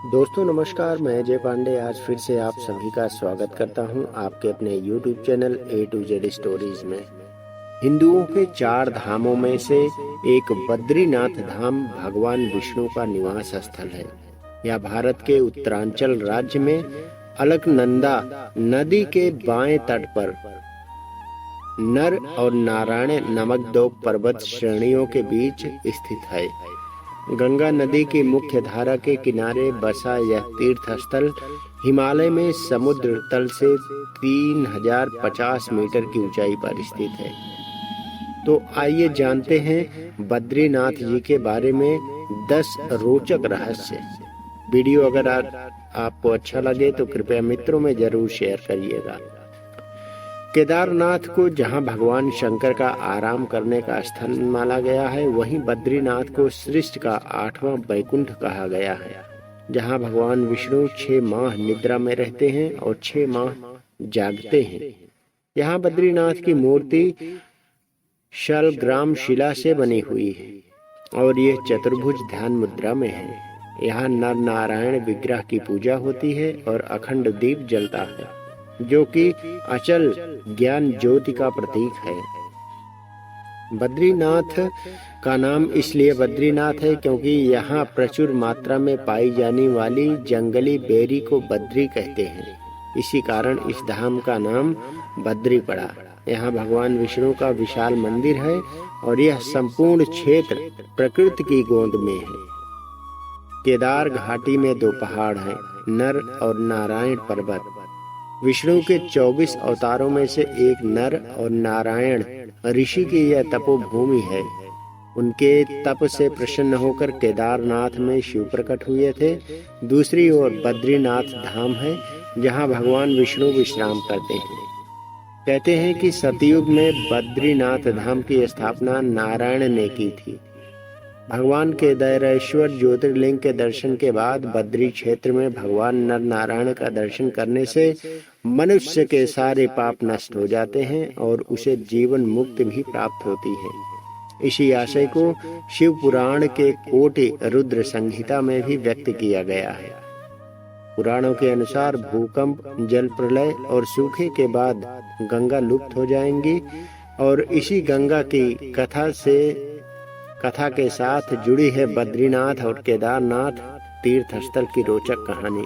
दोस्तों नमस्कार, मैं अजय पांडे आज फिर से आप सभी का स्वागत करता हूं आपके अपने YouTube channel A to Z stories में। हिंदुओं के 4 धामों में से एक बद्रीनाथ धाम भगवान विष्णु का निवास स्थल है। यह भारत के उत्तरांचल राज्य में अलकनंदा नदी के बाएं तट पर नर और नारायण नामक 2 पर्वत श्रेणियों के बीच स्थित है। गंगा नदी की मुख्य धारा के किनारे बसा यह तीर्थ स्थल हिमालय में समुद्र तल से 3050 मीटर की ऊंचाई पर स्थित है। तो आइए जानते हैं बद्रीनाथ जी के बारे में 10 रोचक रहस्य। वीडियो अगर आपको अच्छा लगे तो कृपया मित्रों में जरूर शेयर करिएगा। केदारनाथ को जहां भगवान शंकर का आराम करने का स्थल माना गया है, वहीं बद्रीनाथ को सृष्टि का 8वां वैकुंठ कहा गया है, जहां भगवान विष्णु 6 माह निद्रा में रहते हैं और 6 माह जागते हैं। यहाँ बद्रीनाथ की मूर्ति शालग्राम शिला से बनी हुई है और ये चतुर्भुज ध्यान मुद्रा में है। यहाँ नर नारायण विग्रह की पूजा होती है और अखंड दीप जलता है, जो कि अचल ज्ञान ज्योति का प्रतीक है। बद्रीनाथ का नाम इसलिए बद्रीनाथ है क्योंकि यहाँ प्रचुर मात्रा में पाई जाने वाली जंगली बेरी को बद्री कहते हैं। इसी कारण इस धाम का नाम बद्री पड़ा। यहाँ भगवान विष्णु का विशाल मंदिर है और यह संपूर्ण क्षेत्र प्रकृति की गोद में है। केदार घाटी में 2 पहाड़ हैं, नर और नारायण पर्वत। विष्णु के 24 अवतारों में से एक नर और नारायण ऋषि की यह तपोभूमि है। उनके तप से प्रसन्न होकर केदारनाथ में शिव प्रकट हुए थे। दूसरी ओर बद्रीनाथ धाम है, जहां भगवान विष्णु विश्राम करते हैं। कहते हैं कि सतयुग में बद्रीनाथ धाम की स्थापना नारायण ने की थी। भगवान केदारेश्वर ज्योतिर्लिंग के दर्शन के बाद बद्री क्षेत्र में भगवान नर नारायण का दर्शन करने से मनुष्य के सारे पाप नष्ट हो जाते हैं और उसे जीवन मुक्ति भी प्राप्त होती है। इसी आशय को शिव पुराण के कोटि रुद्र संहिता में भी व्यक्त किया गया है। पुराणों के अनुसार भूकंप, जल प्रलय और सूखे के बाद गंगा लुप्त हो जाएंगी और इसी गंगा की कथा के साथ जुड़ी है बद्रीनाथ और केदारनाथ तीर्थ स्थल की रोचक कहानी।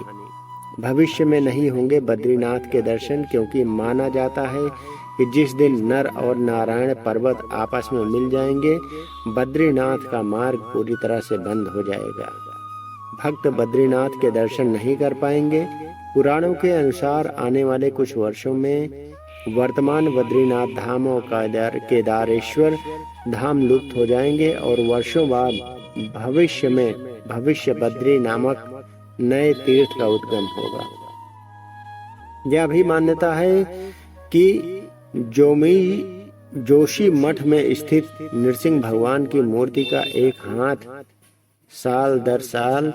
भविष्य में नहीं होंगे बद्रीनाथ के दर्शन, क्योंकि माना जाता है कि जिस दिन नर और नारायण पर्वत आपस में मिल जाएंगे, बद्रीनाथ का मार्ग पूरी तरह से बंद हो जाएगा। भक्त बद्रीनाथ के दर्शन नहीं कर पाएंगे। पुराणों के अनुसार आने वाले कुछ वर्षों में वर्तमान बद्रीनाथ धाम और केदारेश्वर धाम लुप्त हो जाएंगे और वर्षों बाद भविष्य बद्री नामक नए तीर्थ का उद्गम होगा। यह भी मान्यता है कि जोशी मठ में स्थित नृसिंह भगवान की मूर्ति का एक हाथ साल दर साल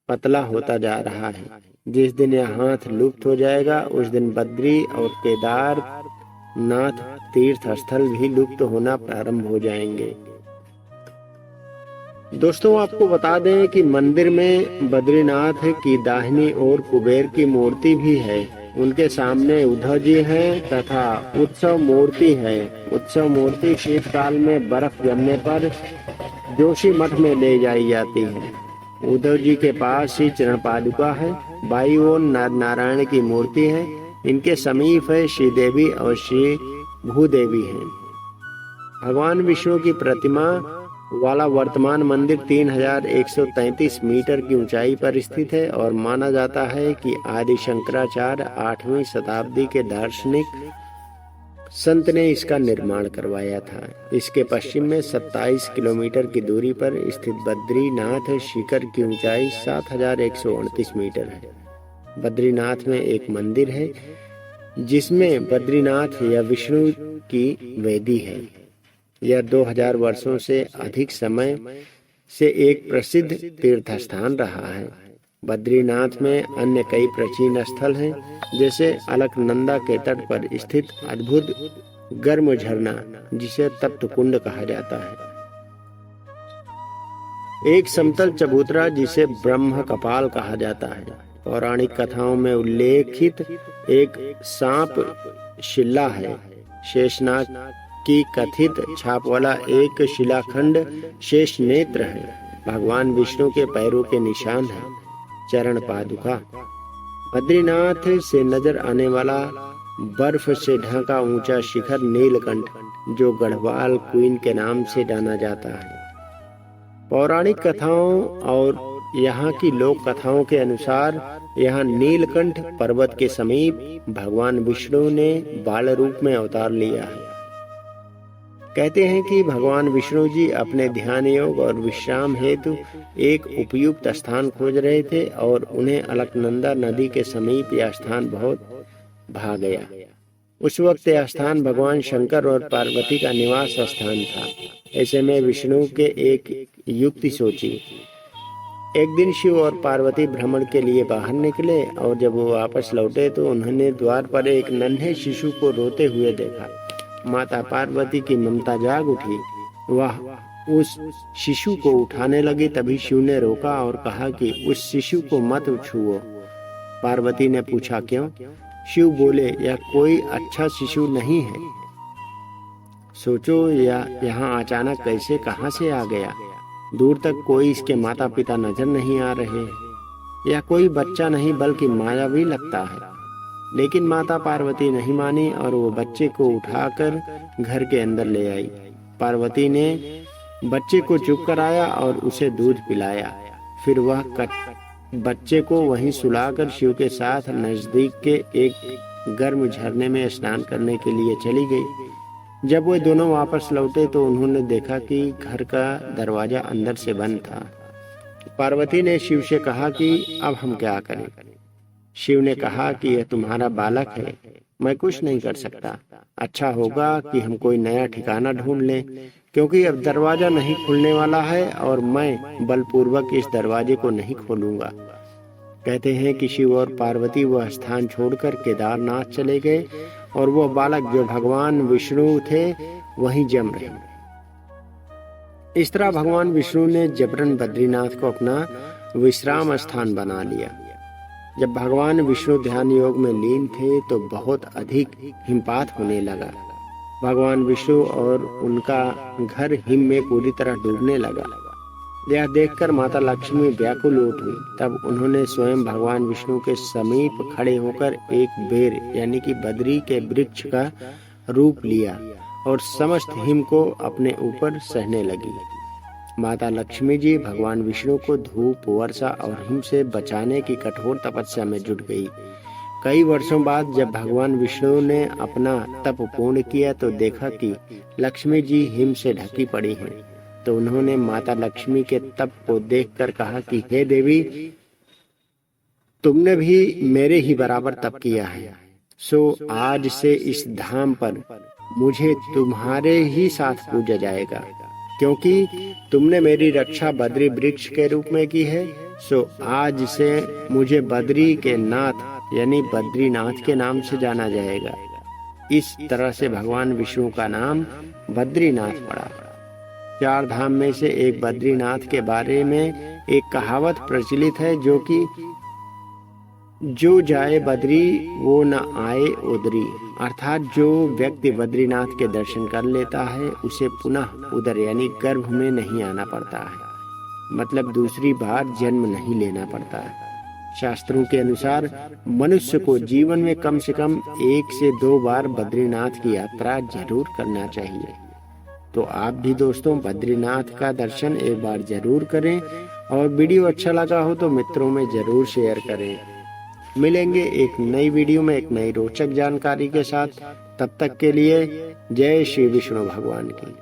पतला होता जा रहा है। जिस दिन यह हाथ लुप्त हो जाएगा, उस दिन बद्री और केदारनाथ तीर्थ स्थल भी लुप्त होना प्रारंभ हो जाएंगे। दोस्तों आपको बता दें कि मंदिर में बद्रीनाथ की दाहिनी ओर कुबेर की मूर्ति भी है। उनके सामने उद्धव जी हैं तथा उत्सव मूर्ति है। उत्सव मूर्ति शीतकाल में बर्फ जमने पर जोशी मठ में ले जाई जाती है। उद्धव जी के पास ही चरण पादुका है। बाई ओर नारायण की मूर्ति है। इनके समीप है श्रीदेवी और श्री भूदेवी हैं। भगवान विष्णु की प्रतिमा वाला वर्तमान मंदिर 3133 मीटर की ऊंचाई पर स्थित है और माना जाता है कि आदि शंकराचार्य 8वीं शताब्दी के दार्शनिक संत ने इसका निर्माण करवाया था। इसके पश्चिम में 27 किलोमीटर की दूरी पर स्थित बद्रीनाथ शिखर की ऊंचाई 7138 मीटर है। बद्रीनाथ में एक मंदिर है जिसमें बद्रीनाथ या विष्णु की वेदी है। यह 2000 वर्षों से अधिक समय से एक प्रसिद्ध तीर्थ स्थान रहा है। बद्रीनाथ में अन्य कई प्राचीन स्थल हैं, जैसे अलकनंदा के तट पर स्थित अद्भुत गर्म झरना, जिसे तप्त कुंड कहा जाता है। एक समतल चबूतरा जिसे ब्रह्म कपाल कहा जाता है। पौराणिक कथाओं में उल्लेखित एक सांप शिला है। शेषनाग की कथित छाप वाला एक शिलाखंड शेष नेत्र है। भगवान विष्णु के पैरों के निशान है। चरण पादुका। बद्रीनाथ से नजर आने वाला बर्फ से ढका ऊंचा शिखर नीलकंठ, जो गढ़वाल क्वीन के नाम से जाना जाता है। पौराणिक कथाओं और यहाँ की लोक कथाओं के अनुसार यहाँ नीलकंठ पर्वत के समीप भगवान विष्णु ने बाल रूप में अवतार लिया है। कहते हैं कि भगवान विष्णु जी अपने ध्यान योग और विश्राम हेतु एक उपयुक्त स्थान खोज रहे थे और उन्हें अलकनंदा नदी के समीप यह स्थान बहुत भा गया। उस वक्त यह स्थान भगवान शंकर और पार्वती का निवास स्थान था। ऐसे में विष्णु के एक युक्ति सोची। एक दिन शिव और पार्वती भ्रमण के लिए बाहर निकले और जब वो वापस लौटे तो उन्होंने द्वार पर एक नन्हे शिशु को रोते हुए देखा। माता पार्वती की ममता जाग उठी। वह उस शिशु को उठाने लगी। तभी शिव ने रोका और कहा कि उस शिशु को मत छुओ। पार्वती ने पूछा क्यों? शिव बोले, यह कोई अच्छा शिशु नहीं है। सोचो यह यहाँ अचानक कैसे कहाँ से आ गया। दूर तक कोई इसके माता पिता नजर नहीं आ रहे। यह कोई बच्चा नहीं बल्कि मायावी लगता है। लेकिन माता पार्वती नहीं मानी और वो बच्चे को उठाकर घर के अंदर ले आई। पार्वती ने बच्चे को चुप कराया और उसे दूध पिलाया। फिर वह बच्चे को वहीं सुलाकर शिव के साथ नजदीक के एक गर्म झरने में स्नान करने के लिए चली गई। जब वे दोनों वापस लौटे तो उन्होंने देखा कि घर का दरवाजा अंदर से बंद था। पार्वती ने शिव से कहा कि अब हम क्या करें? शिव ने कहा कि यह तुम्हारा बालक है, मैं कुछ नहीं कर सकता। अच्छा होगा कि हम कोई नया ठिकाना ढूंढ लें, क्योंकि अब दरवाजा नहीं खुलने वाला है और मैं बलपूर्वक इस दरवाजे को नहीं खोलूंगा। कहते हैं कि शिव और पार्वती वह स्थान छोड़कर केदारनाथ चले गए और वह बालक जो भगवान विष्णु थे वहीं जम रहे। इस तरह भगवान विष्णु ने जबरन बद्रीनाथ को अपना विश्राम स्थान बना लिया। जब भगवान विष्णु ध्यान योग में लीन थे तो बहुत अधिक हिमपात होने लगा। भगवान विष्णु और उनका घर हिम में पूरी तरह डूबने लगा। यह देखकर माता लक्ष्मी व्याकुल उठ हुई। तब उन्होंने स्वयं भगवान विष्णु के समीप खड़े होकर एक बेर यानी कि बद्री के वृक्ष का रूप लिया और समस्त हिम को अपने ऊपर सहने लगी। माता लक्ष्मी जी भगवान विष्णु को धूप, वर्षा और हिम से बचाने की कठोर तपस्या में जुट गई। कई वर्षों बाद जब भगवान विष्णु ने अपना तप पूर्ण किया तो देखा कि लक्ष्मी जी हिम से ढकी पड़ी हैं। तो उन्होंने माता लक्ष्मी के तप को देखकर कहा कि हे देवी, तुमने भी मेरे ही बराबर तप किया है, सो आज से इस धाम पर मुझे तुम्हारे ही साथ पूजा जाएगा। क्योंकि तुमने मेरी रक्षा बद्री वृक्ष के रूप में की है, सो आज से मुझे बद्री के नाथ यानी बद्रीनाथ के नाम से जाना जाएगा। इस तरह से भगवान विष्णु का नाम बद्रीनाथ पड़ा। 4 धाम में से एक बद्रीनाथ के बारे में एक कहावत प्रचलित है जो कि जो जाए बद्री वो न आए उदरी, अर्थात जो व्यक्ति बद्रीनाथ के दर्शन कर लेता है उसे पुनः उदर यानी गर्भ में नहीं आना पड़ता है, मतलब दूसरी बार जन्म नहीं लेना पड़ता है। शास्त्रों के अनुसार मनुष्य को जीवन में कम से कम 1 से 2 बार बद्रीनाथ की यात्रा जरूर करना चाहिए। तो आप भी दोस्तों बद्रीनाथ का दर्शन एक बार जरूर करें और वीडियो अच्छा लगा हो तो मित्रों में जरूर शेयर करें। मिलेंगे एक नई वीडियो में एक नई रोचक जानकारी के साथ। तब तक के लिए जय श्री विष्णु भगवान की।